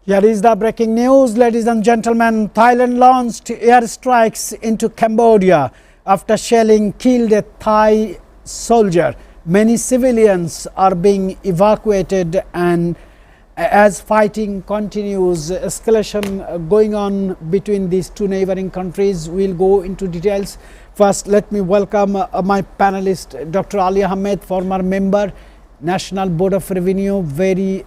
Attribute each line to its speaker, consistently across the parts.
Speaker 1: Here is the breaking news, ladies and gentlemen. Thailand launched airstrikes into Cambodia after shelling killed a Thai soldier. Many civilians are being evacuated, and as fighting continues, escalation going on between these two neighboring countries. We'll go into details. First, let me welcome my panelist, Dr. Ali Ahmed, former member, National Board of Revenue, very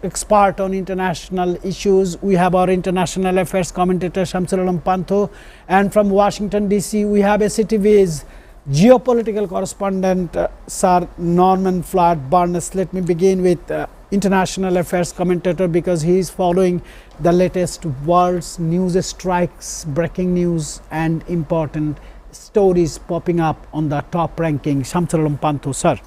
Speaker 1: expert on international issues. We have our international affairs commentator Shamsul Pantho, and from Washington DC we have SATV's geopolitical correspondent Sir Norman Flood Barnes. Let me begin with international affairs commentator because he is following the latest world's news strikes, breaking news and important stories popping up on the top ranking. Shamsul Pantho, sir.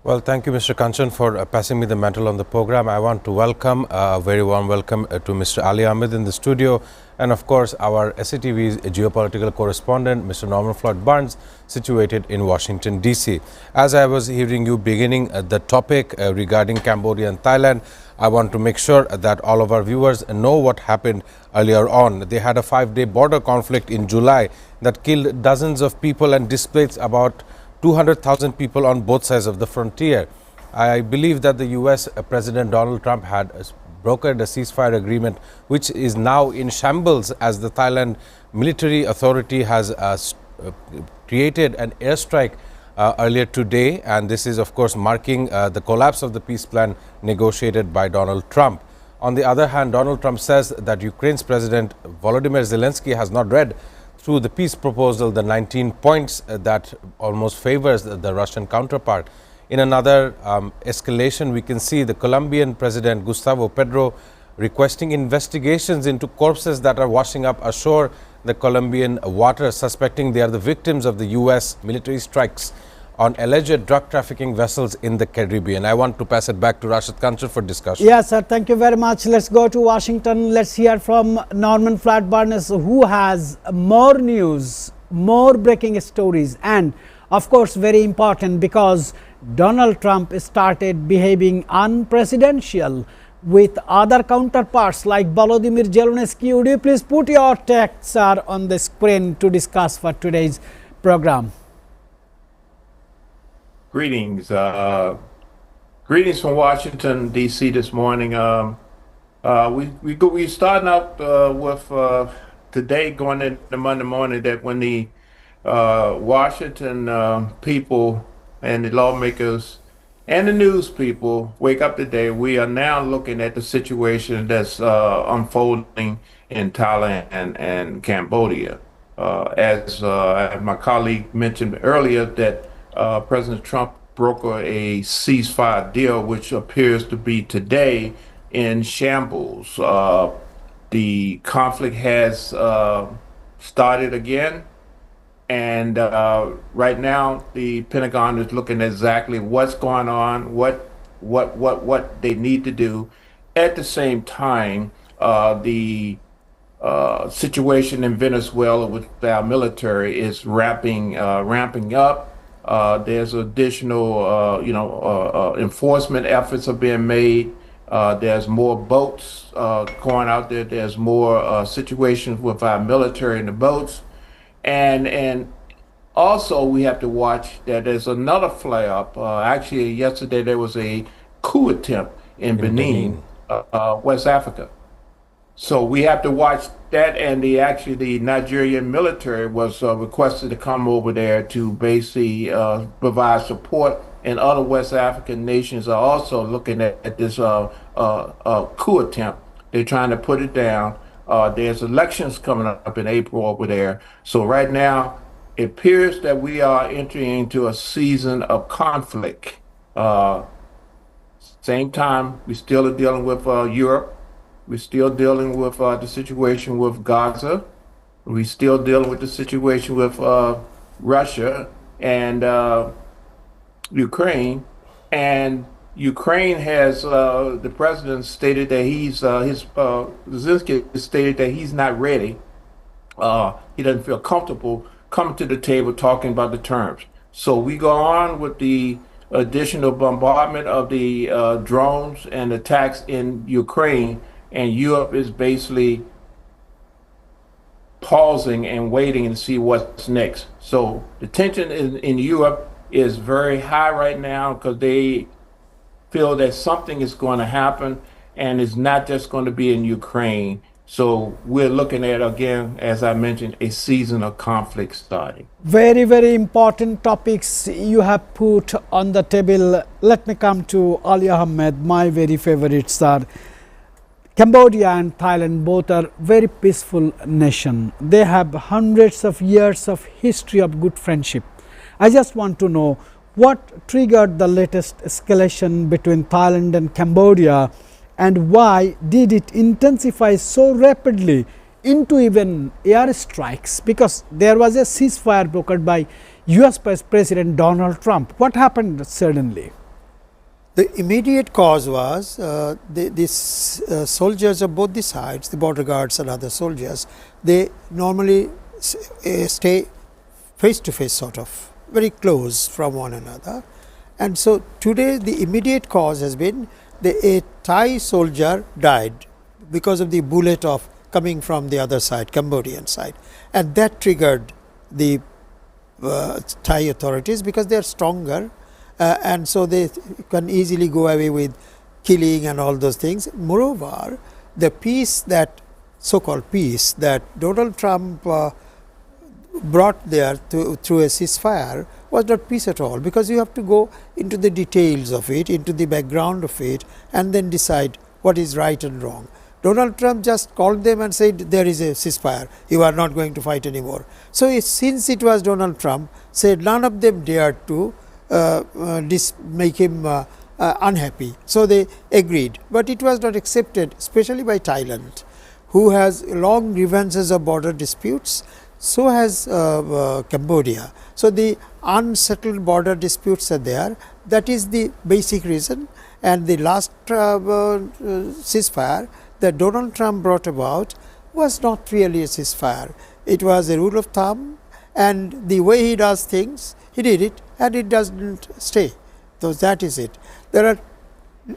Speaker 2: Well, thank you, Mr. Kanchan, for passing me the mantle on the program. I want to welcome, a very warm welcome to Mr. Ali Ahmed in the studio, and of course our SATV's geopolitical correspondent, Mr. Norman Floyd Barnes, situated in Washington, D.C. As I was hearing you beginning the topic regarding Cambodia and Thailand, I want to make sure that all of our viewers know what happened earlier on. They had a 5-day border conflict in July that killed dozens of people and displaced about 200,000 people on both sides of the frontier. I believe that the US President Donald Trump had brokered a ceasefire agreement, which is now in shambles as the Thailand military authority has created an airstrike earlier today, and this is of course marking the collapse of the peace plan negotiated by Donald Trump. On the other hand, Donald Trump says that Ukraine's President Volodymyr Zelensky has not read through the peace proposal the 19 points that almost favors the Russian counterpart. In another escalation, we can see the Colombian President Gustavo Petro requesting investigations into corpses that are washing up ashore the Colombian water, suspecting they are the victims of the US military strikes on alleged drug trafficking vessels in the Caribbean. I want to pass it back to Rashid Kanchan for discussion.
Speaker 1: Yes, sir. Thank you very much. Let's go to Washington. Let's hear from Norman Flood Barnes, who has more news, more breaking stories, and of course very important because Donald Trump started behaving unpresidential with other counterparts like Volodymyr Zelensky. Would you please put your text, sir, on the screen to discuss for today's program?
Speaker 3: Greetings. Greetings from Washington, D.C. this morning. We starting out with today going into Monday morning that when the Washington people and the lawmakers and the news people wake up today, we are now looking at the situation that's unfolding in Thailand and Cambodia. As my colleague mentioned earlier, that President Trump brokered a ceasefire deal, which appears to be today in shambles. The conflict has started again, and right now the Pentagon is looking at exactly what's going on, what they need to do. At the same time, the situation in Venezuela with our military is ramping up. There's additional, enforcement efforts are being made. There's more boats going out there. There's more situations with our military in the boats, and also we have to watch that there's another flare-up. Actually, yesterday there was a coup attempt in Benin, West Africa. So we have to watch that, and the Nigerian military was requested to come over there to basically provide support, and other West African nations are also looking at this coup attempt. They're trying to put it down. There's elections coming up in April over there. So right now, it appears that we are entering into a season of conflict. Same time, we still are dealing with Europe. We're still dealing with the situation with Gaza. We're still dealing with the situation with Russia and Ukraine. And Ukraine has the president stated that Zelensky stated that he's not ready. He doesn't feel comfortable coming to the table talking about the terms. So we go on with the additional bombardment of the drones and attacks in Ukraine. and Europe is basically pausing and waiting to see what's next. So the tension in Europe is very high right now because they feel that something is going to happen, and it's not just going to be in Ukraine. So we're looking at, again, as I mentioned, a season of conflict starting.
Speaker 1: Very, very important topics you have put on the table. Let me come to Ali Ahmed. My very favorites are Cambodia and Thailand. Both are very peaceful nation. They have hundreds of years of history of good friendship. I just want to know what triggered the latest escalation between Thailand and Cambodia, and why did it intensify so rapidly into even airstrikes? Because there was a ceasefire brokered by US President Donald Trump. What happened suddenly?
Speaker 4: The immediate cause was these soldiers of both the sides, the border guards and other soldiers, they normally stay face to face, sort of very close from one another. And so today the immediate cause has been a Thai soldier died because of the bullet of coming from the other side, Cambodian side, and that triggered the Thai authorities because they are stronger, and so they can easily go away with killing and all those things. Moreover, the peace that so-called peace that Donald Trump brought there through a ceasefire was not peace at all, because you have to go into the details of it, into the background of it, and then decide what is right and wrong. Donald Trump just called them and said there is a ceasefire, you are not going to fight anymore. So since it was Donald Trump said, none of them dared to make him unhappy. So they agreed, but it was not accepted, especially by Thailand, who has long grievances of border disputes. So has Cambodia. So the unsettled border disputes are there. That is the basic reason. And the last ceasefire that Donald Trump brought about was not really a ceasefire. It was a rule of thumb, and the way he does things, he did it, and it doesn't stay. So that is it. There are a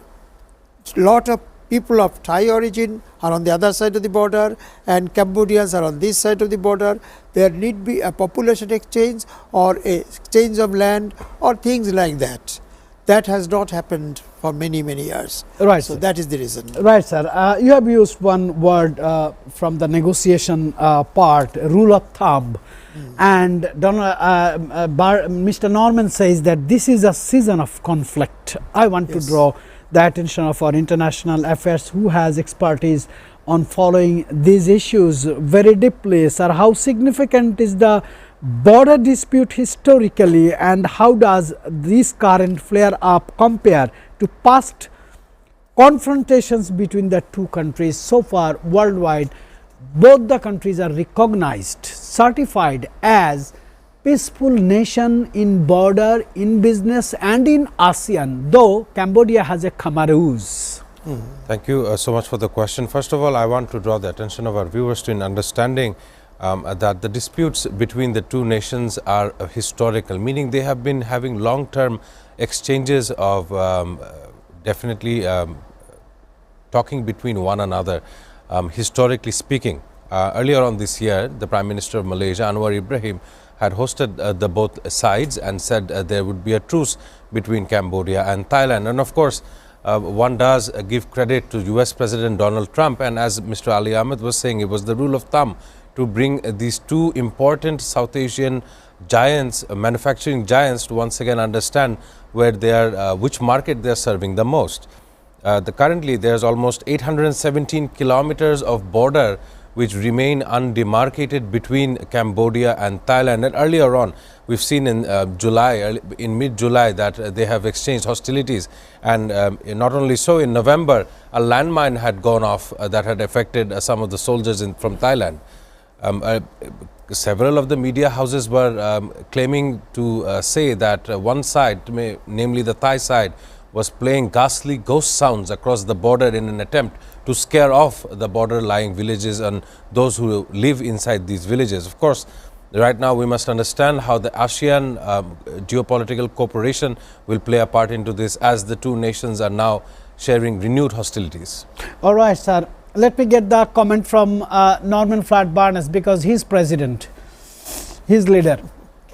Speaker 4: lot of people of Thai origin are on the other side of the border, and Cambodians are on this side of the border. There need be a population exchange or a exchange of land or things like that. That has not happened for many years.
Speaker 1: Right.
Speaker 4: So that is the reason.
Speaker 1: Right, sir. You have used one word from the negotiation part, rule of thumb. And Mr. Norman says that this is a season of conflict. I want to draw the attention of our international affairs, who has expertise on following these issues very deeply. Sir, how significant is the border dispute historically, and how does this current flare up compare to past confrontations between the two countries? So far worldwide, both the countries are recognized, certified as peaceful nation in border, in business and in ASEAN, though Cambodia has a Camaruz.
Speaker 2: Thank you so much for the question. First of all, I want to draw the attention of our viewers to an understanding that the disputes between the two nations are historical, meaning they have been having long-term exchanges of definitely talking between one another, historically speaking. Earlier on this year, the Prime Minister of Malaysia, Anwar Ibrahim, had hosted the both sides and said there would be a truce between Cambodia and Thailand. And of course, one does give credit to US President Donald Trump, and as Mr. Ali Ahmed was saying, it was the rule of thumb to bring these two important South Asian giants, manufacturing giants, to once again understand where they are, which market they are serving the most. Currently, there is almost 817 kilometers of border which remain undemarcated between Cambodia and Thailand. And earlier on, we've seen in mid-July, that they have exchanged hostilities. And not only so, in November, a landmine had gone off that had affected some of the soldiers from Thailand. Several of the media houses were claiming to say that one side, namely the Thai side, was playing ghastly ghost sounds across the border in an attempt to scare off the border-lying villages and those who live inside these villages. Of course, right now we must understand how the ASEAN geopolitical cooperation will play a part into this, as the two nations are now sharing renewed hostilities.
Speaker 1: All right, sir. let me get the comment from Norman Flat Barnes, because he's president, his leader,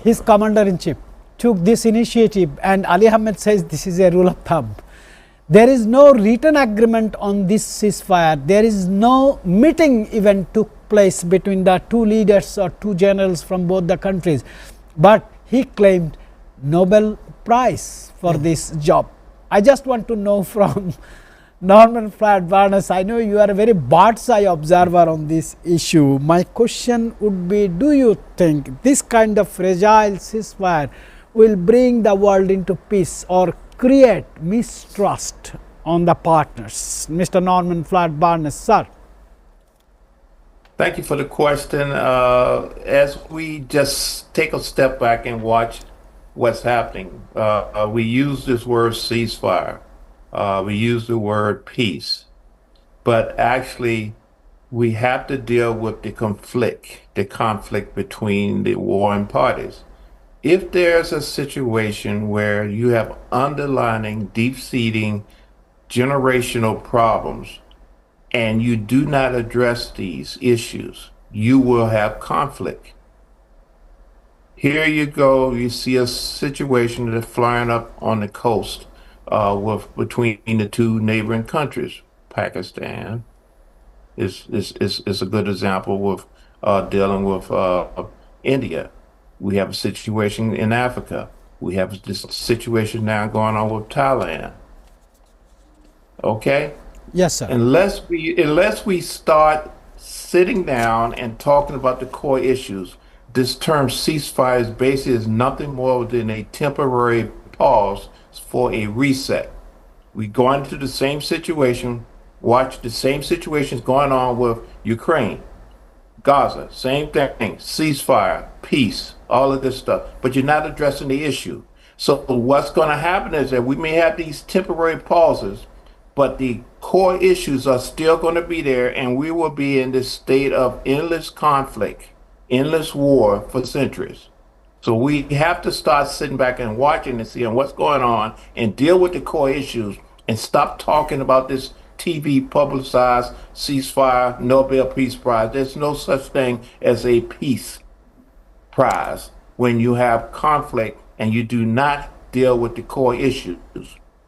Speaker 1: his commander-in-chief took this initiative, and Ali Ahmed says this is a rule of thumb. There is no written agreement on this ceasefire. There is no meeting even took place between the two leaders or two generals from both the countries. But he claimed Nobel Prize for this job. I just want to know from Norman Flat Barnes, I know you are a very bird's eye observer on this issue. My question would be, do you think this kind of fragile ceasefire will bring the world into peace or create mistrust on the partners? Mr. Norman Flat Barnes, sir.
Speaker 3: Thank you for the question. As we just take a step back and watch what's happening, we use this word ceasefire, we use the word peace, but actually we have to deal with the conflict between the warring parties. If there's a situation where you have underlying, deep-seating generational problems and you do not address these issues, you will have conflict. Here you go, you see a situation that's flying up on the coast between the two neighboring countries. Pakistan is a good example with dealing with India. We have a situation in Africa. We have this situation now going on with Thailand. Okay?
Speaker 1: Yes, sir.
Speaker 3: Unless we start sitting down and talking about the core issues, this term ceasefire is basically nothing more than a temporary pause for a reset. We go into the same situation, watch the same situations going on with Ukraine, Gaza, same thing, ceasefire, peace, all of this stuff, but you're not addressing the issue. So what's going to happen is that we may have these temporary pauses, but the core issues are still going to be there, and we will be in this state of endless conflict, endless war for centuries. So we have to start sitting back and watching and seeing what's going on and deal with the core issues and stop talking about this TV publicized ceasefire, Nobel Peace Prize. There's no such thing as a peace prize when you have conflict and you do not deal with the core issues.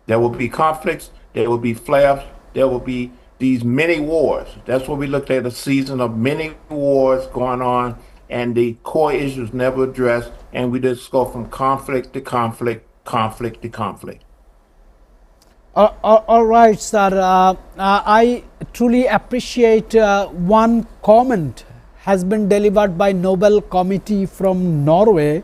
Speaker 3: There will be conflicts, there will be flare-ups, there will be these many wars. That's what we looked at, a season of many wars going on, and the core issues never addressed, and we just go from conflict to conflict, conflict to conflict.
Speaker 1: All right, sir. I truly appreciate one comment has been delivered by Nobel Committee from Norway.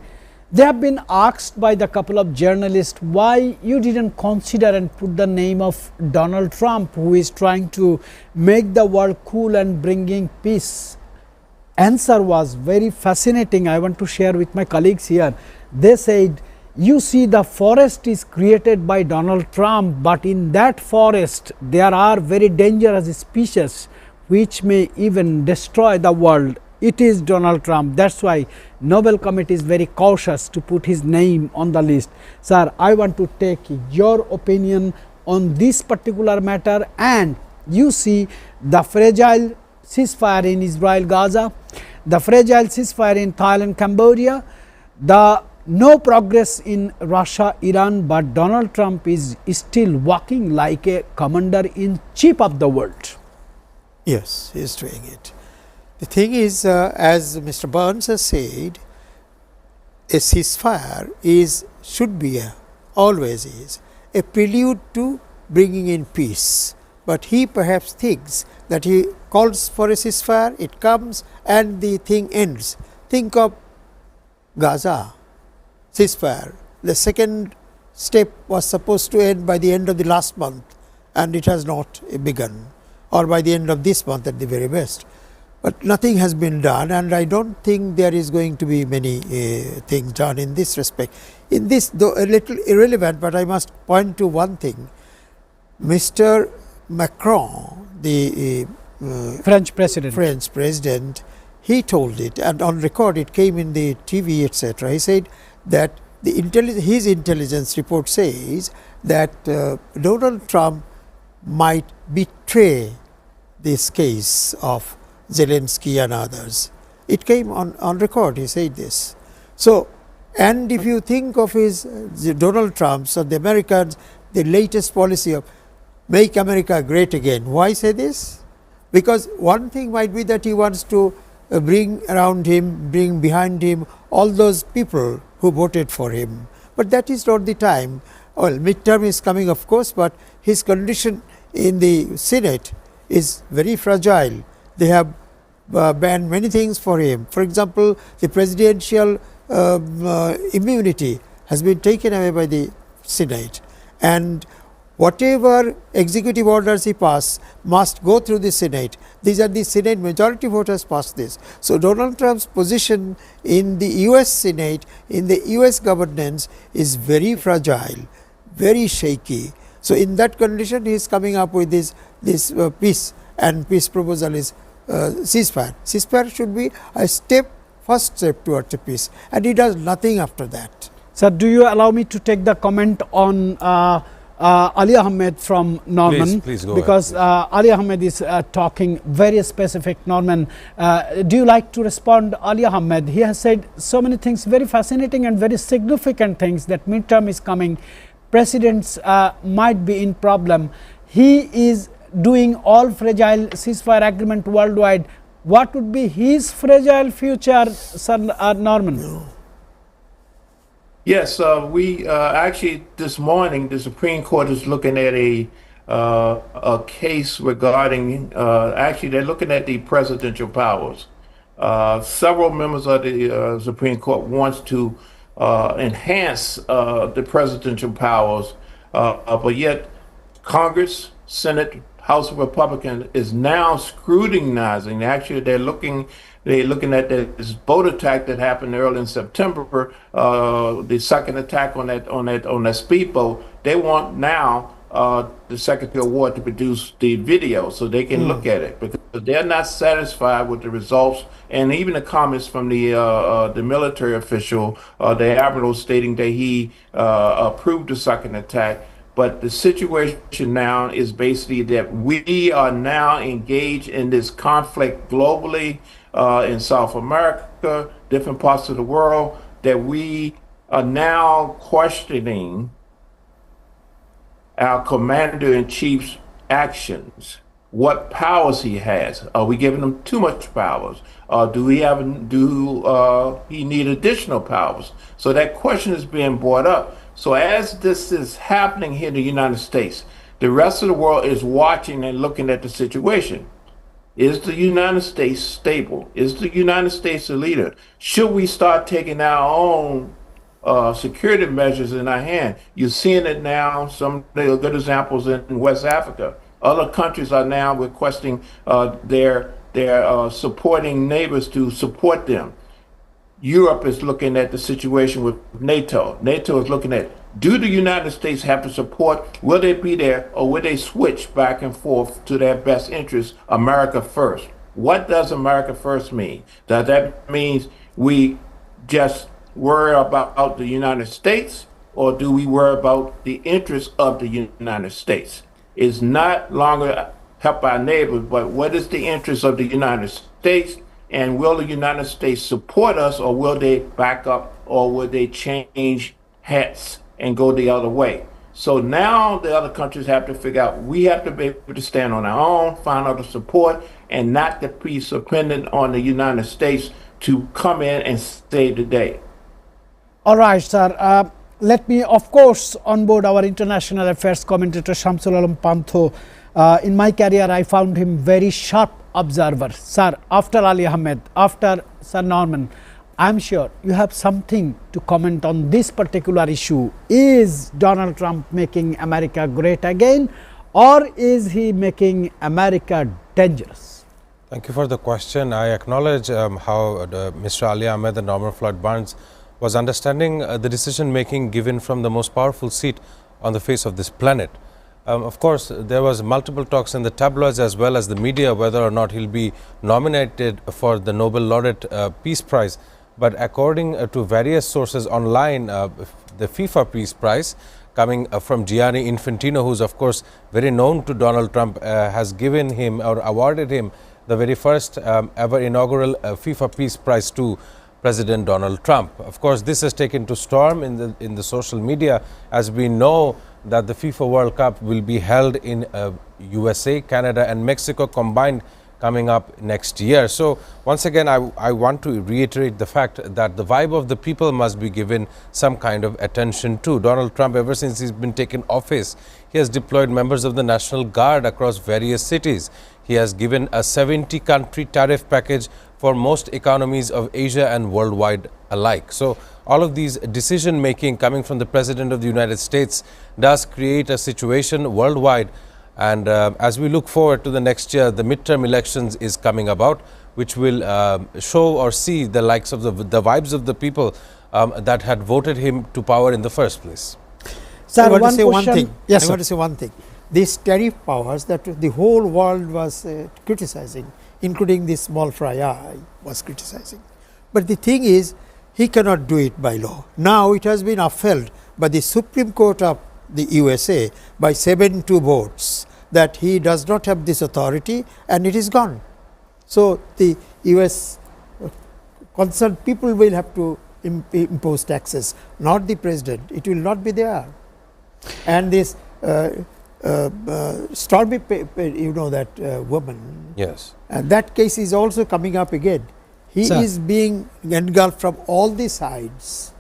Speaker 1: They have been asked by the couple of journalists why you didn't consider and put the name of Donald Trump, who is trying to make the world cool and bringing peace. Answer was very fascinating. I want to share with my colleagues here. They said, you see, the forest is created by Donald Trump, but in that forest there are very dangerous species which may even destroy the world. It is Donald Trump. That's why Nobel Committee is very cautious to put his name on the list. Sir, I want to take your opinion on this particular matter. And you see the fragile ceasefire in Israel, Gaza, the fragile ceasefire in Thailand, Cambodia, the no progress in Russia, Iran, but Donald Trump is still walking like a commander-in-chief of the world.
Speaker 4: Yes, he is doing it. The thing is, as Mr. Burns has said, a ceasefire should be always is a prelude to bringing in peace. But he perhaps thinks that he calls for a ceasefire, it comes and the thing ends. Think of Gaza ceasefire. The second step was supposed to end by the end of the last month, and it has not begun, or by the end of this month at the very best. But nothing has been done, and I don't think there is going to be many things done in this respect. In this, though a little irrelevant, but I must point to one thing. Mr. Macron, the
Speaker 1: French president, he told it, and on record it came in the TV, etc. He said that his intelligence report says that Donald Trump might betray
Speaker 4: this case of Zelensky and others. It came on record, he said this. So, and if you think of Donald Trump's or the Americans, the latest policy of make America great again. Why say this? Because one thing might be that he wants to bring around him, bring behind him all those people who voted for him. But that is not the time. Well, midterm is coming, of course, but his condition in the Senate is very fragile. They have banned many things for him. For example, the presidential immunity has been taken away by the Senate, and whatever executive orders he passes must go through the Senate. These are the Senate majority voters passed this. So, Donald Trump's position in the US Senate, in the US governance is very fragile, very shaky. So, in that condition he is coming up with this peace, and peace proposal is ceasefire. Ceasefire should be a first step towards a peace, and he does nothing after that.
Speaker 1: Sir, do you allow me to take the comment on Ali Ahmed from Norman?
Speaker 2: Please go
Speaker 1: because
Speaker 2: ahead,
Speaker 1: Ali Ahmed is talking very specific. Norman, do you like to respond? Ali Ahmed, he has said so many things, very fascinating and very significant things, that midterm is coming, presidents might be in problem. He is doing all fragile ceasefire agreement worldwide. What would be his fragile future, Sir Norman?
Speaker 3: Yes, we actually this morning the Supreme Court is looking at a case regarding actually they're looking at the presidential powers. Several members of the Supreme Court wants to enhance the presidential powers, but yet Congress, Senate, House of Republicans is now scrutinizing. Actually, they're looking at this boat attack that happened early in September. The second attack on that speedboat. They want now the Secretary of War to produce the video so they can look at it, because they're not satisfied with the results, and even the comments from the military official, the admiral, stating that he approved the second attack. But the situation now is basically that we are now engaged in this conflict globally, in South America, different parts of the world, that we are now questioning our commander-in-chief's actions, what powers he has. Are we giving him too much powers? Do he need additional powers? So that question is being brought up. So as this is happening here in the United States, the rest of the world is watching and looking at the situation. Is the United States stable? Is the United States a leader? Should we start taking our own security measures in our hand? You're seeing it now, some good examples in West Africa. Other countries are now requesting their supporting neighbors to support them. Europe is looking at the situation with NATO. NATO is looking at, do the United States have to support? Will they be there, or will they switch back and forth to their best interest, America first? What does America first mean? Does that mean we just worry about the United States, or do we worry about the interests of the United States? It's not longer help our neighbors, but what is the interest of the United States? And will the United States support us, or will they back up, or will they change hats and go the other way? So now the other countries have to figure out, we have to be able to stand on our own, find other support, and not to be dependent on the United States to come in and save the day.
Speaker 1: All right, sir. Let me, of course, onboard our international affairs commentator Shamsul Alam Pantho. In my career, I found him very sharp observer. Sir, after Ali Ahmed, after Sir Norman, I'm sure you have something to comment on this particular issue. Is Donald Trump making America great again, or is he making America dangerous?
Speaker 2: Thank you for the question. I acknowledge how Mr. Ali Ahmed and Norman Floyd Barnes was understanding the decision making given from the most powerful seat on the face of this planet. Of course, there was multiple talks in the tabloids as well as the media whether or not he'll be nominated for the Nobel Laureate Peace Prize. But according to various sources online, the FIFA Peace Prize, coming from Gianni Infantino, who's of course very known to Donald Trump, has given him or awarded him the very first ever inaugural FIFA Peace Prize to President Donald Trump. Of course, this has taken to storm in the social media, as we know that the FIFA World Cup will be held in USA, Canada and Mexico combined coming up next year. So once again, I want to reiterate the fact that the vibe of the people must be given some kind of attention to. Donald Trump, ever since he's been taken office, he has deployed members of the National Guard across various cities. He has given a 70-country tariff package for most economies of Asia and worldwide alike. So all of these decision making coming from the President of the United States does create a situation worldwide. And as we look forward to the next year, the midterm elections is coming about, which will show or see the likes of the vibes of the people that had voted him to power in the first place.
Speaker 4: So I want to say one thing. Yes, I want to say one thing. These tariff powers that the whole world was criticizing, including the small fry eye was criticizing. But the thing is, he cannot do it by law. Now it has been upheld by the Supreme Court of the USA by 7-2 votes that he does not have this authority, and it is gone. So the US concerned people will have to impose taxes, not the president. It will not be there. And this Stormy, you know that woman.
Speaker 2: Yes.
Speaker 4: And that case is also coming up again. He is being engulfed from all the sides.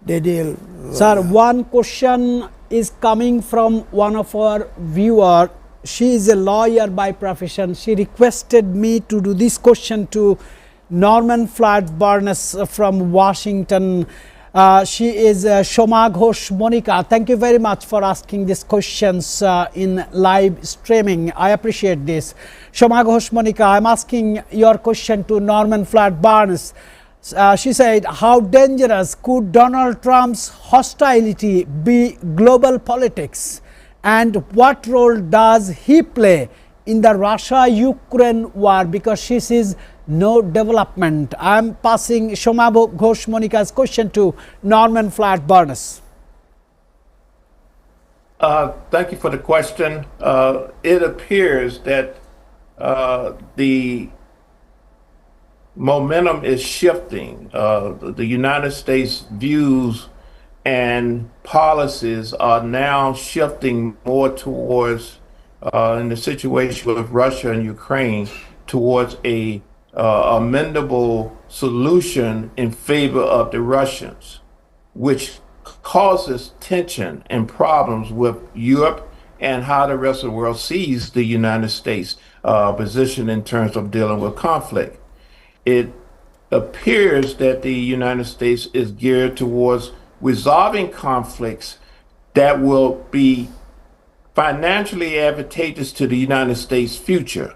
Speaker 1: Sir, one question is coming from one of our viewer. She is a lawyer by profession. She requested me to do this question to Norman Flat-Barnes from Washington. She is Shoma Ghosh Monica. Thank you very much for asking these questions in live streaming. I appreciate this. Shoma Ghosh Monica, I am asking your question to Norman Flat-Barnes. She said, how dangerous could Donald Trump's hostility be global politics, and what role does he play in the Russia-Ukraine war, because she sees no development? I am passing Shoma Ghosh Monica's question to Norman Flat-Barnes.
Speaker 3: Thank you for the question. It appears that the momentum is shifting. The United States views and policies are now shifting more towards, in the situation with Russia and Ukraine, towards a amendable solution in favor of the Russians, which causes tension and problems with Europe and how the rest of the world sees the United States position in terms of dealing with conflict. It appears that the United States is geared towards resolving conflicts that will be financially advantageous to the United States' future,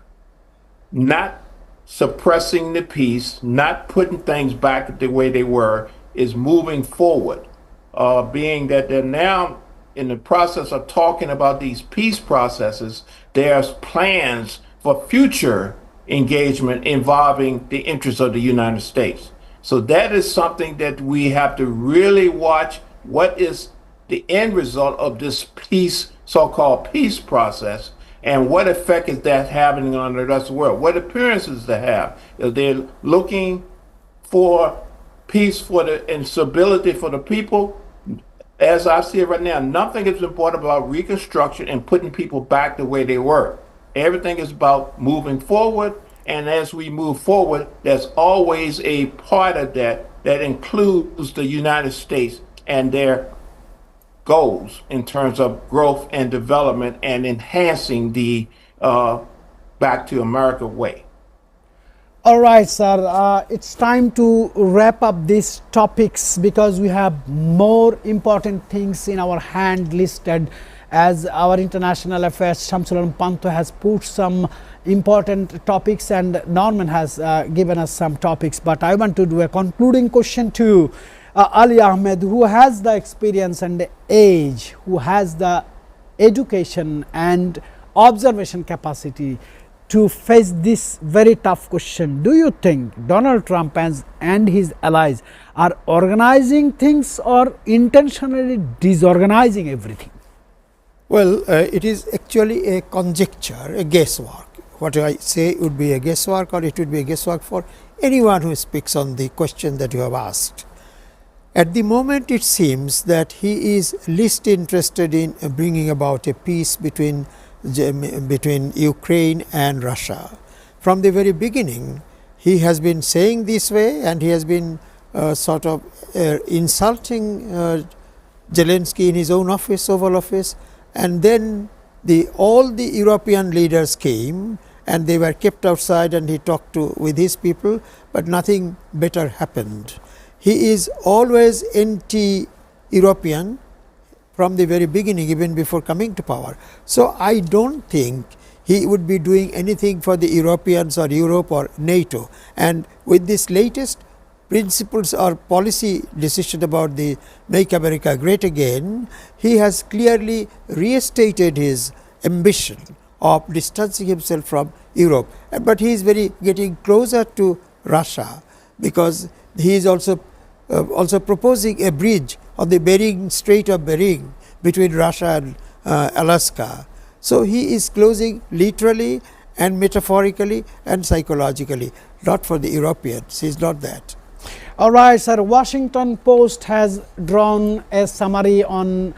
Speaker 3: not suppressing the peace, not putting things back the way they were, is moving forward. Being that they're now in the process of talking about these peace processes, there's plans for future engagement involving the interests of the United States. So that is something that we have to really watch. What is the end result of this peace, so-called peace process, and what effect is that having on the rest of the world? What appearances they have? If they're looking for peace for and stability for the people, as I see it right now, nothing is important about reconstruction and putting people back the way they were. Everything is about moving forward, and as we move forward, there's always a part of that that includes the United States and their goals in terms of growth and development and enhancing the Back to America way.
Speaker 1: All right, sir. It's time to wrap up these topics because we have more important things in our hand listed. As our international affairs, Shamsulan Panto has put some important topics and Norman has given us some topics. But I want to do a concluding question to Ali Ahmed, who has the experience and the age, who has the education and observation capacity. to face this very tough question. Do you think Donald Trump and his allies are organizing things or intentionally disorganizing everything?
Speaker 4: Well, it is actually a conjecture, a guesswork. What I say would be a guesswork, or it would be a guesswork for anyone who speaks on the question that you have asked. At the moment, it seems that he is least interested in bringing about a peace between Ukraine and Russia. From the very beginning, he has been saying this way, and he has been sort of insulting Zelensky in his own office, Oval Office, and then all the European leaders came and they were kept outside, and he talked with his people, but nothing better happened. He is always anti-European from the very beginning, even before coming to power. So, I don't think he would be doing anything for the Europeans or Europe or NATO. And with this latest principles or policy decision about the Make America Great Again, he has clearly restated his ambition of distancing himself from Europe. But he is getting closer to Russia, because he is also proposing a bridge on the Strait of Bering between Russia and Alaska. So, he is closing literally and metaphorically and psychologically, not for the Europeans. He is not that.
Speaker 1: All right, sir. Washington Post has drawn a summary on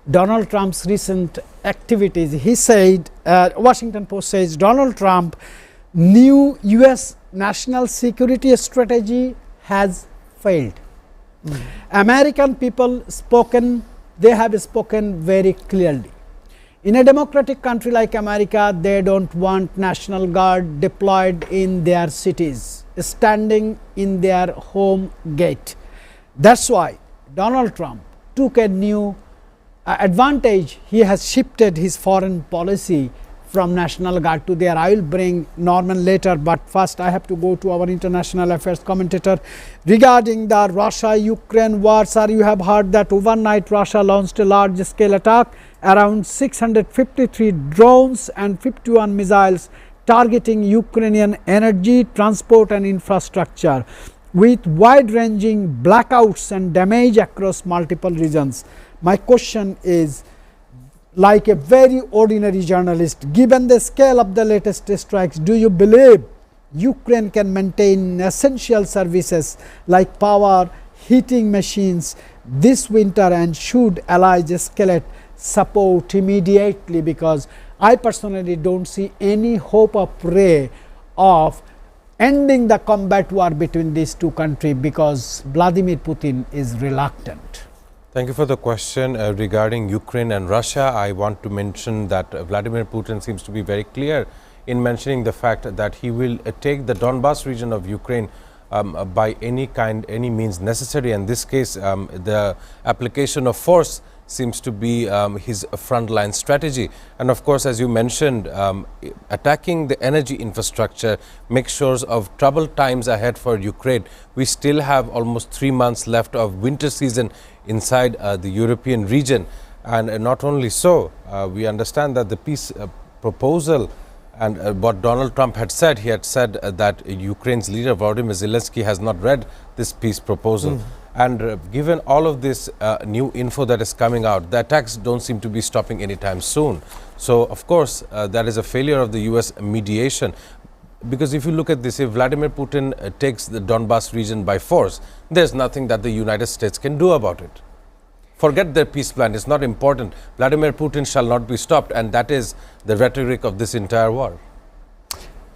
Speaker 1: Donald Trump's recent activities. He said, Washington Post says, Donald Trump new US national security strategy has failed. American people they have spoken very clearly. In a democratic country like America, they don't want National Guard deployed in their cities, standing in their home gate. That's why Donald Trump took a new advantage. He has shifted his foreign policy from National Guard to there. I will bring Norman later, but first I have to go to our international affairs commentator regarding the Russia-Ukraine war. Sir, you have heard that overnight Russia launched a large-scale attack, around 653 drones and 51 missiles targeting Ukrainian energy, transport and infrastructure, with wide-ranging blackouts and damage across multiple regions. My question is, like a very ordinary journalist, given the scale of the latest strikes, do you believe Ukraine can maintain essential services like power, heating machines this winter, and should allies escalate support immediately? Because I personally don't see any hope of ray of ending the combat war between these two countries, because Vladimir Putin is reluctant.
Speaker 2: Thank you for the question regarding Ukraine and Russia. I want to mention that Vladimir Putin seems to be very clear in mentioning the fact that he will take the Donbas region of Ukraine by any means necessary. In this case, the application of force seems to be his frontline strategy. And of course, as you mentioned, attacking the energy infrastructure makes sure of troubled times ahead for Ukraine. We still have almost 3 months left of winter season inside the European region. And not only so, we understand that the peace proposal and what Donald Trump had said, he had said that Ukraine's leader Volodymyr Zelensky has not read this peace proposal. And given all of this new info that is coming out, the attacks don't seem to be stopping anytime soon. So, of course, that is a failure of the US mediation. Because if you look at this, if Vladimir Putin takes the Donbas region by force, there's nothing that the United States can do about it. Forget their peace plan, it's not important. Vladimir Putin shall not be stopped, and that is the rhetoric of this entire war.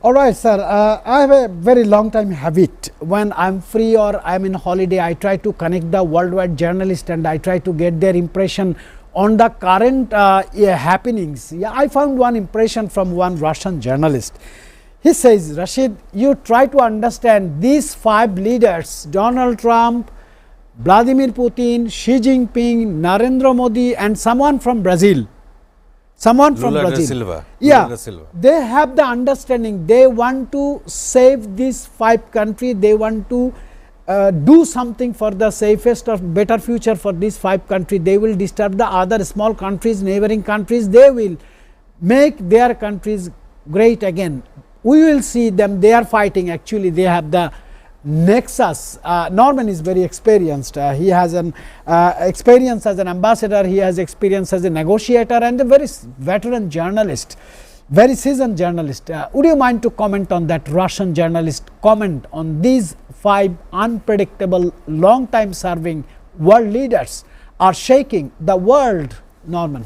Speaker 1: All right, sir. I have a very long time habit. When I'm free or I'm in holiday, I try to connect the worldwide journalists and I try to get their impression on the current happenings. Yeah, I found one impression from one Russian journalist. He says, Rashid, you try to understand these 5 leaders, Donald Trump, Vladimir Putin, Xi Jinping, Narendra Modi, and someone from Brazil. Someone from
Speaker 2: Lula
Speaker 1: Brazil.
Speaker 2: da Silva.
Speaker 1: Yeah,
Speaker 2: Lula da Silva.
Speaker 1: they have the understanding. They want to save these 5 countries. They want to do something for the safest or better future for these 5 countries. They will disturb the other small countries, neighboring countries. They will make their countries great again. We will see them, they are fighting, actually they have the nexus. Norman is very experienced. He has an experience as an ambassador, he has experience as a negotiator and a very veteran journalist, very seasoned journalist. Would you mind to comment on that Russian journalist comment on these 5 unpredictable, long time serving world leaders are shaking the world, Norman?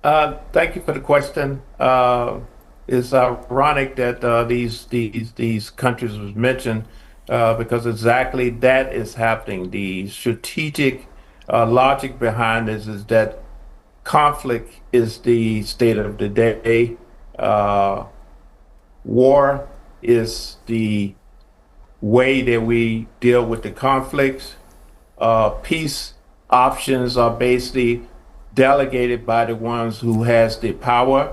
Speaker 3: Thank you for the question. It's ironic that these countries was mentioned because exactly that is happening. The strategic logic behind this is that conflict is the state of the day. War is the way that we deal with the conflicts. Peace options are basically delegated by the ones who has the power.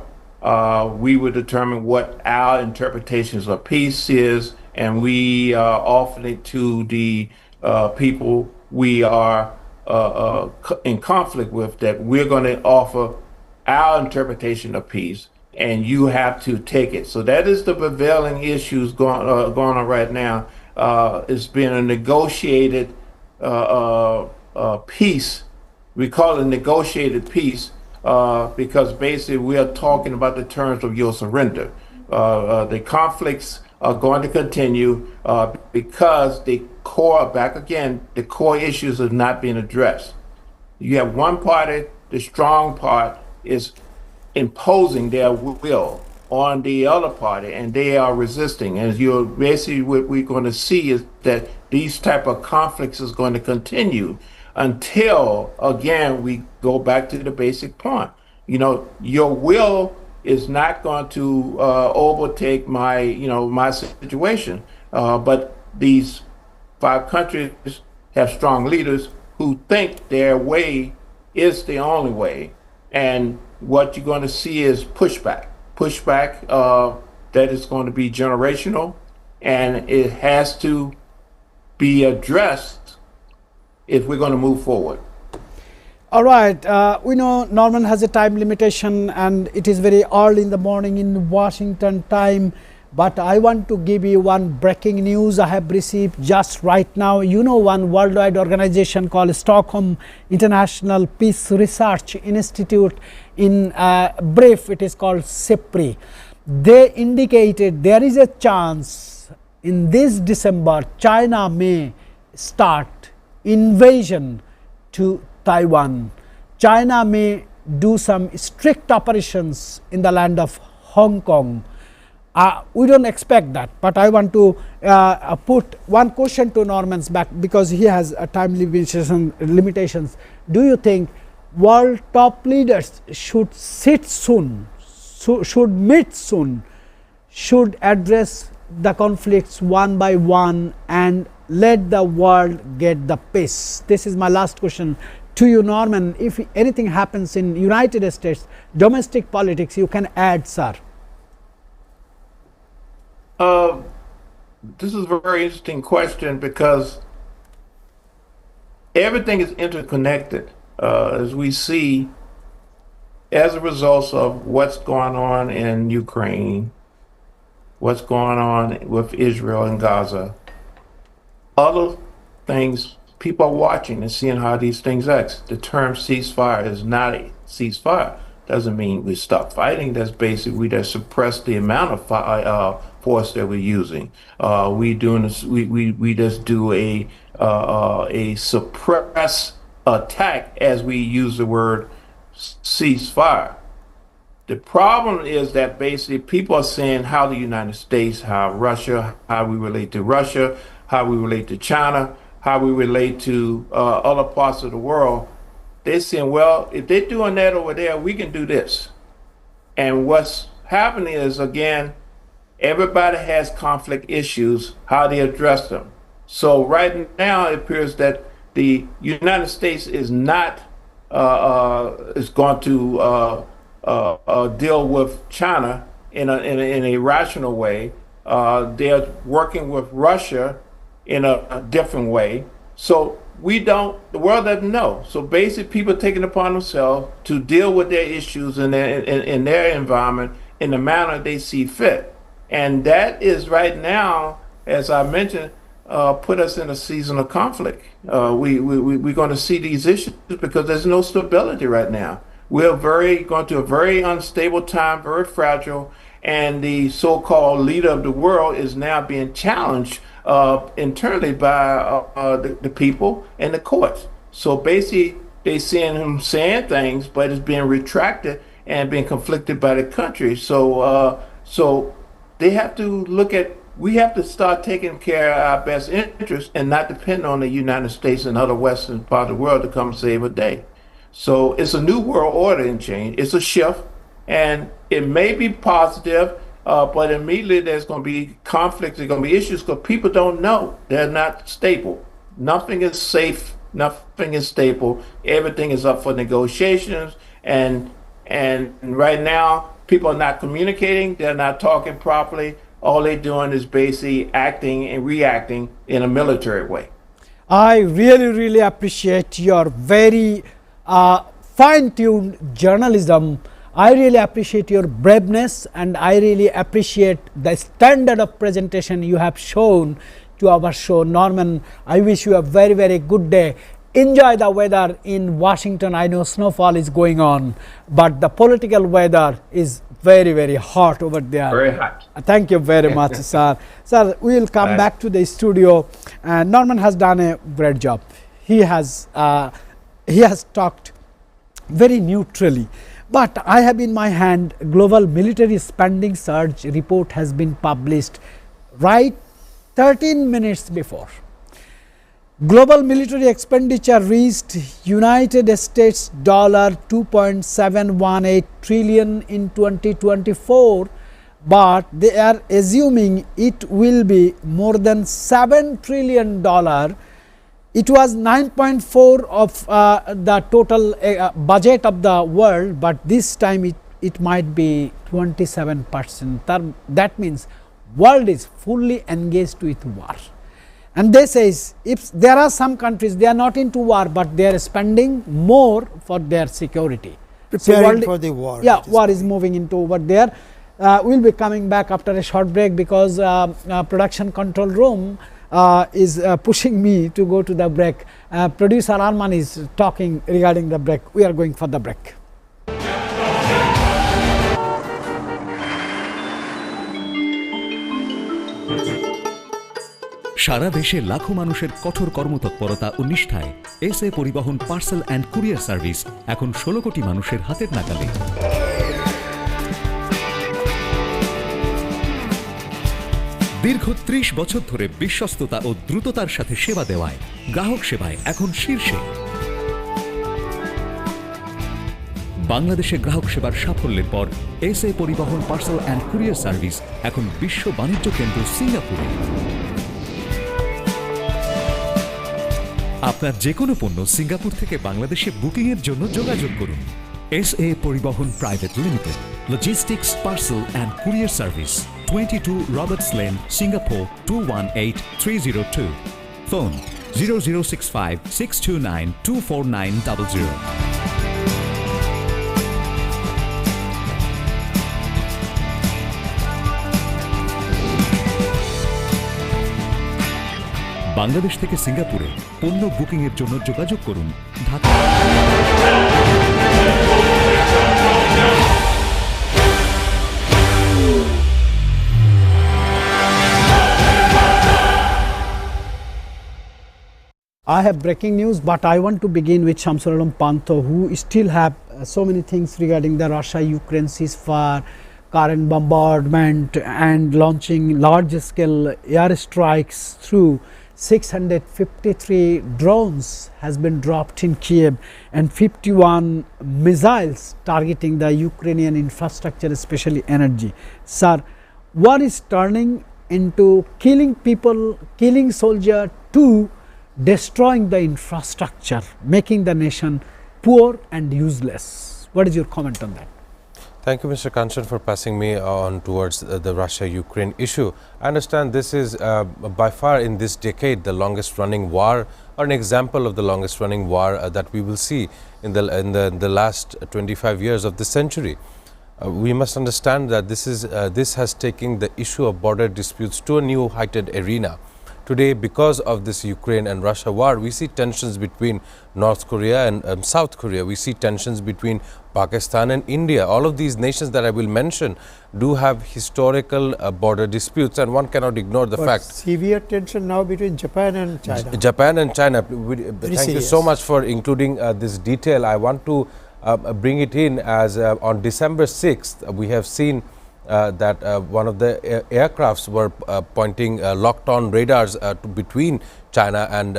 Speaker 3: We will determine what our interpretations of peace is, and we offer it to the people we are in conflict with, that we're going to offer our interpretation of peace, and you have to take it. So that is the prevailing issues going on right now. It's been a negotiated peace. We call it negotiated peace because basically we are talking about the terms of your surrender. The conflicts are going to continue because the core issues have not been addressed. You have one party, the strong part is imposing their will on the other party, and they are resisting. And you're basically, what we're going to see is that these type of conflicts is going to continue until, again, we go back to the basic point. Your will is not going to overtake my situation. But these 5 countries have strong leaders who think their way is the only way. And what you're going to see is pushback that is going to be generational, and it has to be addressed if we're going to move forward.
Speaker 1: All right, we know Norman has a time limitation and it is very early in the morning in Washington time, but I want to give you one breaking news I have received just right now. One worldwide organization called Stockholm International Peace Research Institute, in brief it is called SIPRI. They indicated there is a chance in this December China may start invasion to Taiwan. China may do some strict operations in the land of Hong Kong. We don't expect that, but I want to put one question to Norman's back because he has a time limitations. Do you think world top leaders should sit soon, should meet soon, should address the conflicts one by one and let the world get the peace? This is my last question to you, Norman. If anything happens in United States domestic politics, you can add, sir.
Speaker 3: This is a very interesting question because everything is interconnected, as we see as a result of what's going on in Ukraine, what's going on with Israel and Gaza. Other things, people are watching and seeing how these things act. The term ceasefire is not a ceasefire. Doesn't mean we stop fighting. That's basically we just suppress the amount of force that we're using. We just do a suppress attack as we use the word ceasefire. The problem is that basically people are saying how the United States, how Russia, how we relate to Russia, how we relate to China, how we relate to other parts of the world. They're saying, well, if they're doing that over there, we can do this. And what's happening is, again, everybody has conflict issues, how they address them. So right now, it appears that the United States is not is going to deal with China in a rational way. They're working with Russia in a different way. So the world doesn't know. So basically, people taking it upon themselves to deal with their issues in their environment in the manner they see fit. And that is right now, as I mentioned, put us in a season of conflict. We're going to see these issues because there's no stability right now. We're going to a very unstable time, very fragile, and the so-called leader of the world is now being challenged internally by the people and the courts. So basically, they seeing him saying things, but it's being retracted and being conflicted by the country. So they have to look at. We have to start taking care of our best interests and not depend on the United States and other Western part of the world to come save a day. So it's a new world order in change. It's a shift, and it may be positive, but immediately there's going to be conflicts. There's going to be issues because people don't know. They're not stable. Nothing is safe. Nothing is stable. Everything is up for negotiations, and right now people are not communicating. They're not talking properly. All they're doing is basically acting and reacting in a military way.
Speaker 1: I really appreciate your very fine-tuned journalism. I really appreciate your braveness, and I really appreciate the standard of presentation you have shown to our show. Norman, I wish you a very good day. Enjoy the weather in Washington. I know snowfall is going on, but the political weather is very hot over there.
Speaker 3: Very hot.
Speaker 1: Thank you very much, sir. Sir, we will come back to the studio. Norman has done a great job. He has talked very neutrally. But I have in my hand global military spending surge report has been published right 13 minutes before. Global military expenditure reached United States dollar 2.718 trillion in 2024, but they are assuming it will be more than $7 trillion. It was 9.4 of the total budget of the world, but this time it might be 27%. That means world is fully engaged with war. And they says if there are some countries, they are not into war, but they are spending more for their security.
Speaker 4: Preparing for the war.
Speaker 1: Yeah, war is moving into over there. We'll be coming back after a short break because production control room is pushing me to go to the break. Producer Arman is talking regarding the break. We are going for the break.
Speaker 5: সারা দেশে লাখো মানুষের কঠোর কর্মতৎপরতা ও নিষ্ঠায় SA পরিবহন parcel and courier service এখন 16 কোটি মানুষের হাতের নাগালে। দীর্ঘ 30 বছর ধরে বিশ্বস্ততা ও দ্রুততার সাথে সেবা দেওয়ায় গ্রাহক সেবায় এখন শীর্ষে। বাংলাদেশে গ্রাহক সেবার সাফল্যের পর এসএ পরিবহন পার্সেল অ্যান্ড কুরিয়ার সার্ভিস এখন বিশ্ব বাণিজ্য কেন্দ্র সিঙ্গাপুরে। আপনার যে কোনো পণ্য সিঙ্গাপুর থেকে বাংলাদেশে বুকিং এর জন্য যোগাযোগ করুন। এসএ পরিবহন private limited, logistics parcel and courier service, 22 Roberts lane, Singapore 218302। Phone 0065 629 24900। Bangladesh থেকে সিঙ্গাপুরে পণ্য বুকিং এর জন্য যোগাযোগ করুন Dhaka.
Speaker 1: I have breaking news, but I want to begin with Shamsul Alam Panto, who still have so many things regarding the Russia-Ukraine ceasefire, current bombardment, and launching large-scale airstrikes through 653 drones has been dropped in Kiev and 51 missiles targeting the Ukrainian infrastructure, especially energy. Sir, what is turning into killing people, killing soldiers, to destroying the infrastructure, making the nation poor and useless? What is your comment on that?
Speaker 2: Thank you, Mr. Kanchan, for passing me on towards the Russia-Ukraine issue. I understand this is by far in this decade the longest-running war, or an example of the longest-running war that we will see in the last 25 years of the century. We must understand that this has taken the issue of border disputes to a new heightened arena. Today, because of this Ukraine and Russia war, we see tensions between North Korea and South Korea. We see tensions between Pakistan and India. All of these nations that I will mention do have historical border disputes, and one cannot ignore the fact.
Speaker 4: Severe tension now between Japan and China.
Speaker 2: Japan and China. Thank you so much for including this detail. I want to bring it in as on December 6th, we have seen that one of the aircrafts were pointing locked-on radars between China and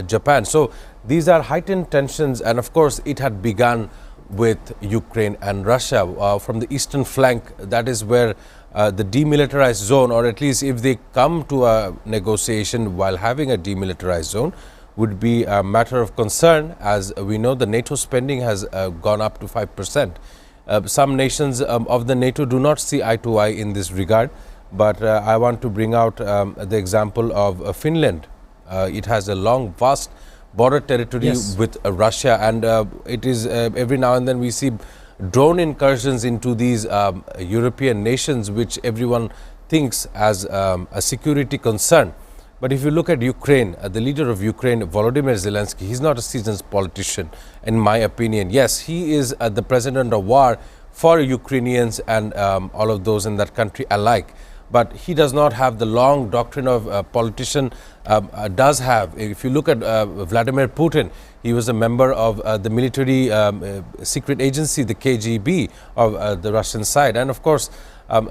Speaker 2: Japan. So these are heightened tensions, and of course it had begun with Ukraine and Russia. From the eastern flank, that is where the demilitarized zone, or at least if they come to a negotiation while having a demilitarized zone, would be a matter of concern. As we know, the NATO spending has gone up to 5%. Some nations of the NATO do not see eye to eye in this regard, but I want to bring out the example of Finland. It has a long, vast border territory with Russia, and it is every now and then we see drone incursions into these European nations, which everyone thinks as a security concern. But if you look at Ukraine, the leader of Ukraine, Volodymyr Zelensky, he's not a seasoned politician, in my opinion. Yes, he is the president of war for Ukrainians and all of those in that country alike. But he does not have the long doctrine of a politician does have. If you look at Vladimir Putin, he was a member of the military secret agency, the KGB of the Russian side. And of course,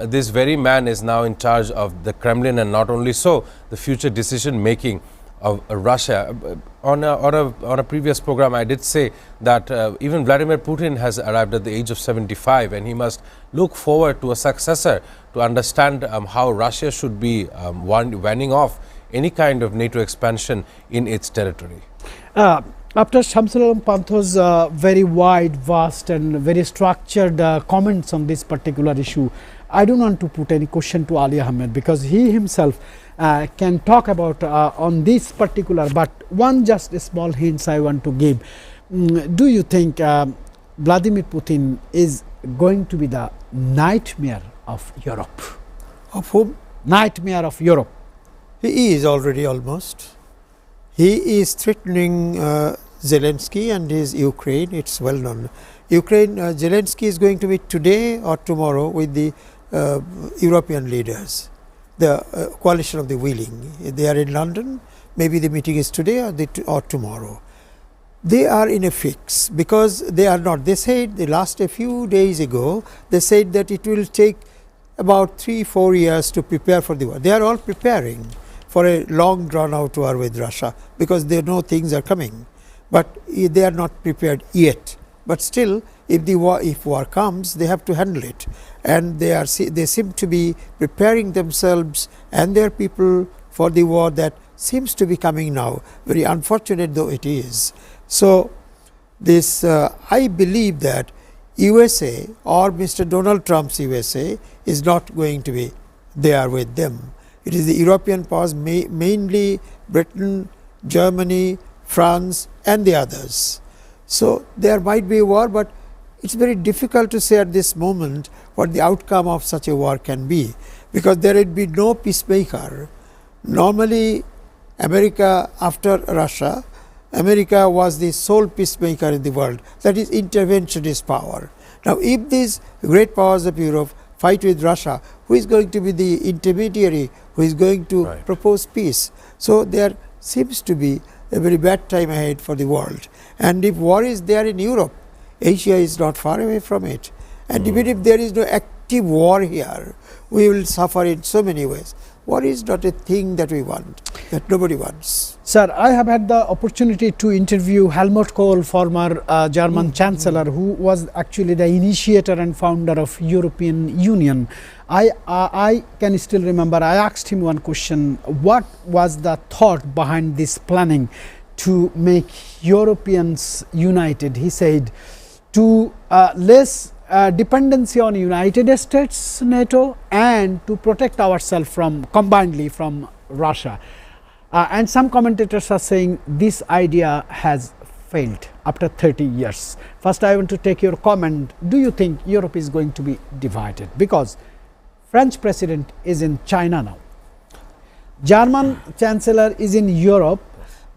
Speaker 2: this very man is now in charge of the Kremlin, and not only so, the future decision making of Russia. On a previous program, I did say that even Vladimir Putin has arrived at the age of 75, and he must look forward to a successor to understand how Russia should be warning off any kind of NATO expansion in its territory.
Speaker 1: After Shamsul Pantho's very wide, vast and very structured comments on this particular issue, I don't want to put any question to Ali Ahmed, because he himself can talk about on this particular, but one just a small hints I want to give. Do you think Vladimir Putin is going to be the nightmare of Europe?
Speaker 4: Of whom?
Speaker 1: Nightmare of Europe.
Speaker 4: He is already almost. He is threatening Zelensky and his Ukraine. It's well known. Ukraine, Zelensky is going to meet today or tomorrow with the European leaders, the coalition of the willing. They are in London. Maybe the meeting is today or tomorrow. They are in a fix because they are not. They said a few days ago, they said that it will take about 3-4 years to prepare for the war. They are all preparing for a long drawn out war with Russia because they know things are coming, but they are not prepared yet. But still, if war comes, they have to handle it, and they seem to be preparing themselves and their people for the war that seems to be coming now, very unfortunate though it is. So this I believe that USA or Mr. Donald Trump's USA is not going to be there with them. It is the European powers, mainly Britain, Germany, France and the others. So there might be a war, but it's very difficult to say at this moment what the outcome of such a war can be, because there would be no peacemaker. Normally, America, after Russia, America was the sole peacemaker in the world, that is interventionist power. Now, if these great powers of Europe fight with Russia, who is going to be the intermediary, who is going to propose peace? So there seems to be a very bad time ahead for the world. And if war is there in Europe, Asia is not far away from it. And even if there is no active war here, we will suffer in so many ways. War is not a thing that we want, that nobody wants.
Speaker 1: Sir, I have had the opportunity to interview Helmut Kohl, former German Chancellor, who was actually the initiator and founder of European Union. I can still remember, I asked him one question: what was the thought behind this planning to make Europeans united? He said, to less dependency on United States, NATO, and to protect ourselves from combinedly from Russia. And some commentators are saying this idea has failed after 30 years. First, I want to take your comment. Do you think Europe is going to be divided? Because French president is in China now. German chancellor is in Europe,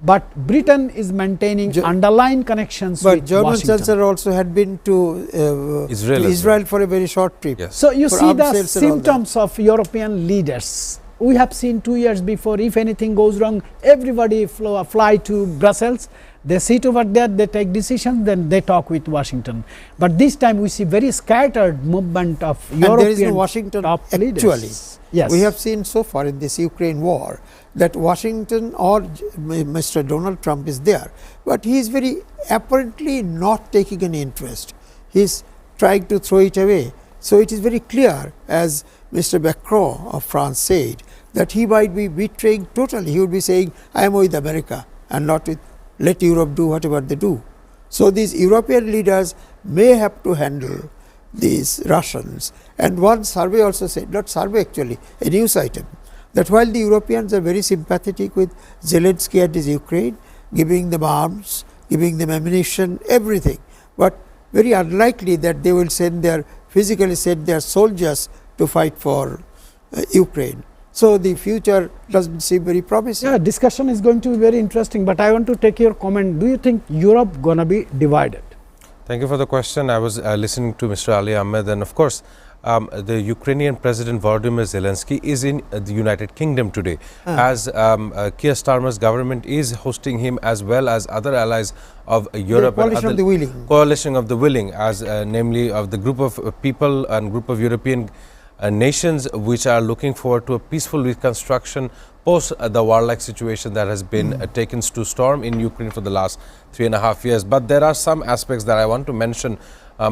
Speaker 1: but Britain is maintaining underlying connections with
Speaker 4: German
Speaker 1: Washington.
Speaker 4: chancellor also had been to Israel for a very short trip.
Speaker 2: Yes.
Speaker 1: So you
Speaker 4: For
Speaker 1: see
Speaker 4: arms
Speaker 1: the
Speaker 4: sales and all that.
Speaker 1: symptoms of European leaders. We have seen 2 years before, if anything goes wrong, everybody fly to Brussels. They sit over there, they take decisions, then they talk with Washington. But this time we see very scattered movement of
Speaker 4: And there is no
Speaker 1: European
Speaker 4: Washington
Speaker 1: top
Speaker 4: actually.
Speaker 1: leaders. Yes.
Speaker 4: We have seen so far in this Ukraine war that Washington or Mr. Donald Trump is there, but he is very apparently not taking an interest. He is trying to throw it away. So it is very clear, as Mr. Macron of France said, that he might be betraying totally. He would be saying, I am with America and not with, let Europe do whatever they do. So these European leaders may have to handle these Russians. And one survey also said, not survey actually, a news item, that while the Europeans are very sympathetic with Zelensky and his Ukraine, giving them arms, giving them ammunition, everything, but very unlikely that they will physically send their soldiers to fight for Ukraine. So the future doesn't seem very promising.
Speaker 1: Yeah, discussion is going to be very interesting, but I want to take your comment. Do you think Europe gonna be divided?
Speaker 2: Thank you for the question. I was listening to Mr. Ali Ahmed, and of course, the Ukrainian President Volodymyr Zelensky is in the United Kingdom today, as Keir Starmer's government is hosting him, as well as other allies of Europe.
Speaker 4: The coalition
Speaker 2: and
Speaker 4: of the willing.
Speaker 2: Coalition of the willing, as namely of the group of people and group of European nations which are looking forward to a peaceful reconstruction post the warlike situation that has been taken to storm in Ukraine for the last 3.5 years. But there are some aspects that I want to mention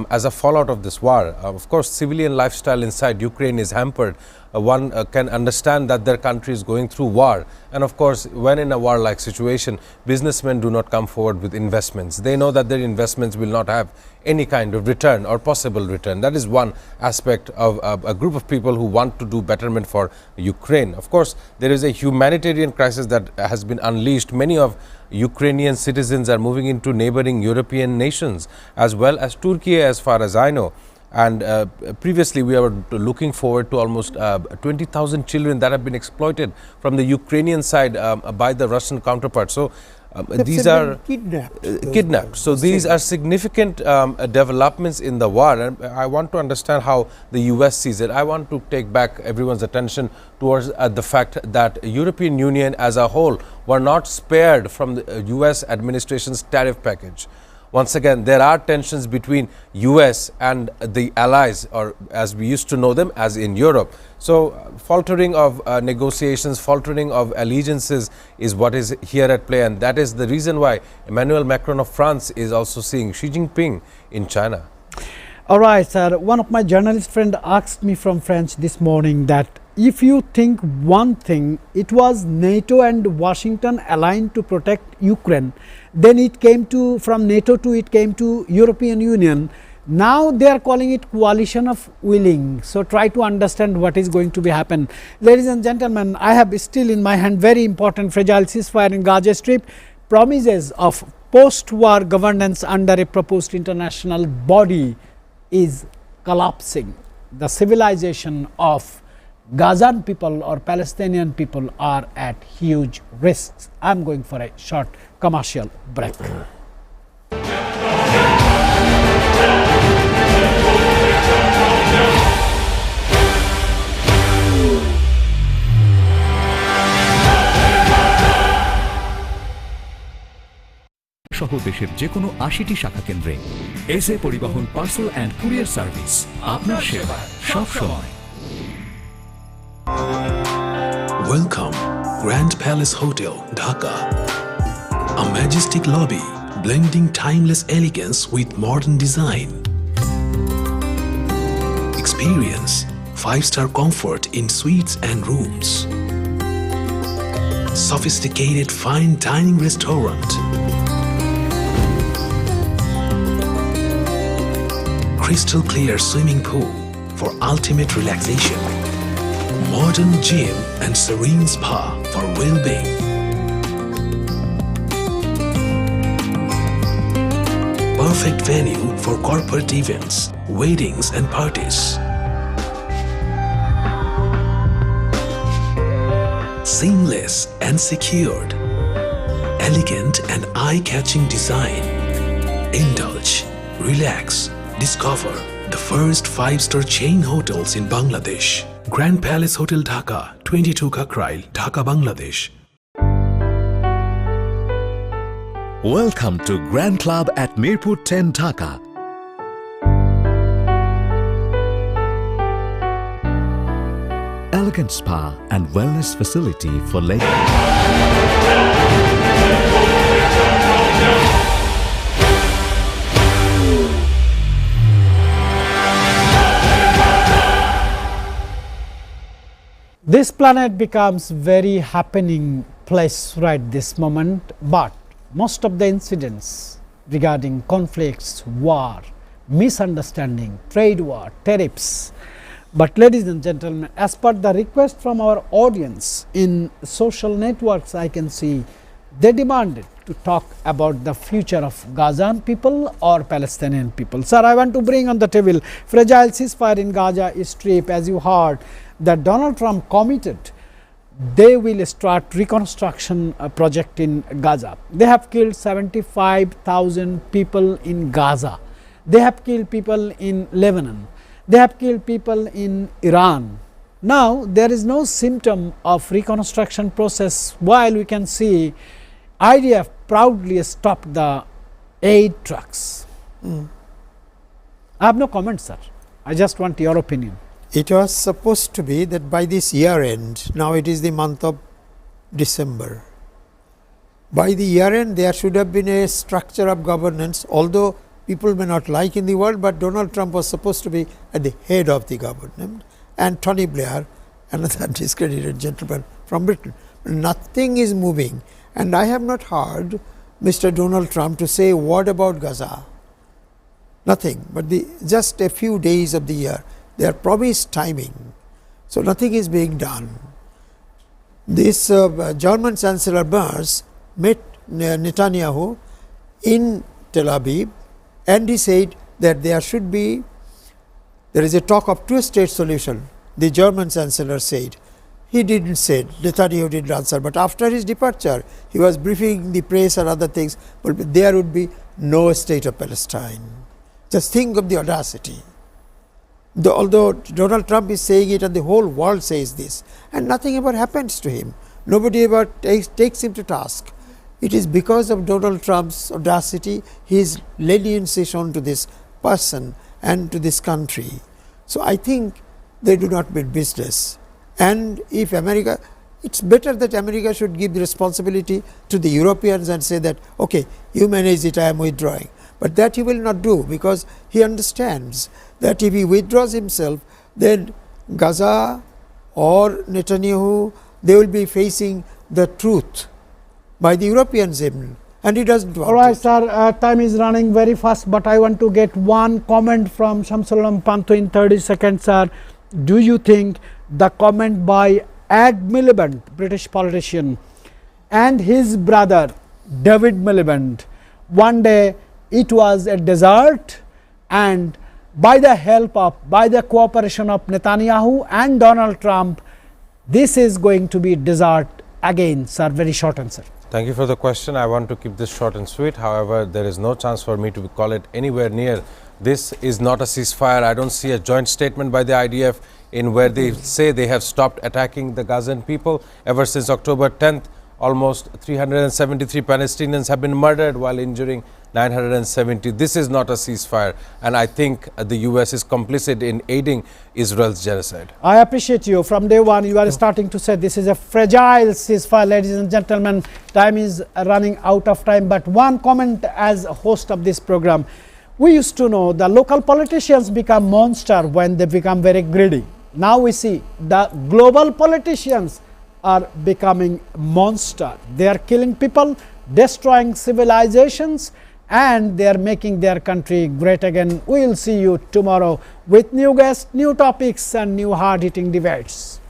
Speaker 2: as a fallout of this war. Of course, civilian lifestyle inside Ukraine is hampered. One can understand that their country is going through war, and of course, when in a war-like situation, businessmen do not come forward with investments. They know that their investments will not have any kind of return or possible return. That is one aspect of a group of people who want to do betterment for Ukraine. Of course, there is a humanitarian crisis that has been unleashed. Many of Ukrainian citizens are moving into neighboring European nations, as well as Turkey, as far as I know. And previously we were looking forward to almost 20,000 children that have been exploited from the Ukrainian side by the Russian counterpart. So these are kidnapped. So these are significant developments in the war, and I want to understand how the US sees it. I want to take back everyone's attention towards the fact that European Union as a whole were not spared from the US administration's tariff package. Once again, there are tensions between US and the allies, or as we used to know them, as in Europe. So faltering of negotiations, faltering of allegiances is what is here at play, and that is the reason why Emmanuel Macron of France is also seeing Xi Jinping in China.
Speaker 1: All right, sir. One of my journalist friend asked me from France this morning that if you think one thing, it was NATO and Washington aligned to protect Ukraine. Then it came to, from NATO to it came to European Union. Now they are calling it coalition of willing. So try to understand what is going to be happen. Ladies and gentlemen, I have still in my hand very important fragile ceasefire in Gaza Strip, promises of post-war governance under a proposed international body is collapsing. The civilization of Gazan people or Palestinian people are at huge risks. I am going for a short commercial break.
Speaker 5: সহ দেশের যে কোনো ৮০টি শাখা কেন্দ্রে SA পরিবহন parcel and courier service আপনার সেবা সব সময়।
Speaker 6: Welcome, Grand Palace Hotel, Dhaka. A majestic lobby blending timeless elegance with modern design. Experience 5-star comfort in suites and rooms. Sophisticated fine dining restaurant. crystal clear swimming pool for ultimate relaxation, modern gym and serene spa for well-being. Perfect venue for corporate events, weddings and parties. Seamless and secured. Elegant and eye-catching design. Indulge, relax, discover the first 5-star chain hotels in Bangladesh. Grand Palace Hotel Dhaka, 22 Kakrail, Dhaka, Bangladesh.
Speaker 5: Welcome to Grand Club at Mirpur 10 Dhaka. Elegant spa and wellness facility for ladies.
Speaker 1: This planet becomes very happening place right this moment, but most of the incidents regarding conflicts, war, misunderstanding, trade war, tariffs. But ladies and gentlemen, as per the request from our audience in social networks, I can see they demanded to talk about the future of Gazan people or Palestinian people. Sir, I want to bring on the table fragile ceasefire in Gaza Strip. As you heard, that Donald Trump committed they will start reconstruction project in Gaza. They have killed 75,000 people in Gaza. They have killed people in Lebanon. They have killed people in Iran. Now there is no symptom of reconstruction process, while we can see IDF proudly stopped the aid trucks. I have no comment, sir. I just want your opinion.
Speaker 4: It was supposed to be that by this year end, now it is the month of December. By the year end, there should have been a structure of governance, although people may not like in the world, but Donald Trump was supposed to be at the head of the government, and Tony Blair, another discredited gentleman from Britain. Nothing is moving, and I have not heard Mr. Donald Trump to say a word about Gaza. Nothing, but just a few days of the year. They are promised timing, so nothing is being done. This German Chancellor Merz met Netanyahu in Tel Aviv, and he said that there is a talk of two-state solution. The German Chancellor said. He didn't say, Netanyahu didn't answer, but after his departure, he was briefing the press and other things, but there would be no state of Palestine. Just think of the audacity. Although Donald Trump is saying it and the whole world says this, and nothing ever happens to him. Nobody ever takes him to task. It is because of Donald Trump's audacity, his leniency shown to this person and to this country. So I think they do not mean business. And if America, it's better that America should give the responsibility to the Europeans and say that, okay, you manage it, I am withdrawing. But that he will not do, because he understands that if he withdraws himself, then Gaza or Netanyahu, they will be facing the truth by the Europeans even, and he doesn't want
Speaker 1: All right,
Speaker 4: it.
Speaker 1: sir, time is running very fast, but I want to get one comment from Shamsulam Panto in 30 seconds, sir. Do you think the comment by Ed Miliband, British politician, and his brother David Miliband, one day it was a desert, and by the cooperation of Netanyahu and Donald Trump, this is going to be desert again, sir? Very short answer.
Speaker 2: Thank you for the question. I want to keep this short and sweet. However, there is no chance for me to call it anywhere near. This is not a ceasefire. I don't see a joint statement by the IDF in where they say they have stopped attacking the Gazan people. Ever since October 10th, almost 373 Palestinians have been murdered while injuring 970. This is not a ceasefire, and I think the US is complicit in aiding Israel's genocide.
Speaker 1: I appreciate you. From day one, you are starting to say this is a fragile ceasefire. Ladies and gentlemen, time is running out of time, but one comment as a host of this program. We used to know the local politicians become monster when they become very greedy. Now we see the global politicians are becoming monster. They are killing people, destroying civilizations, and they are making their country great again. We will see you tomorrow with new guests, new topics and new hard-hitting debates.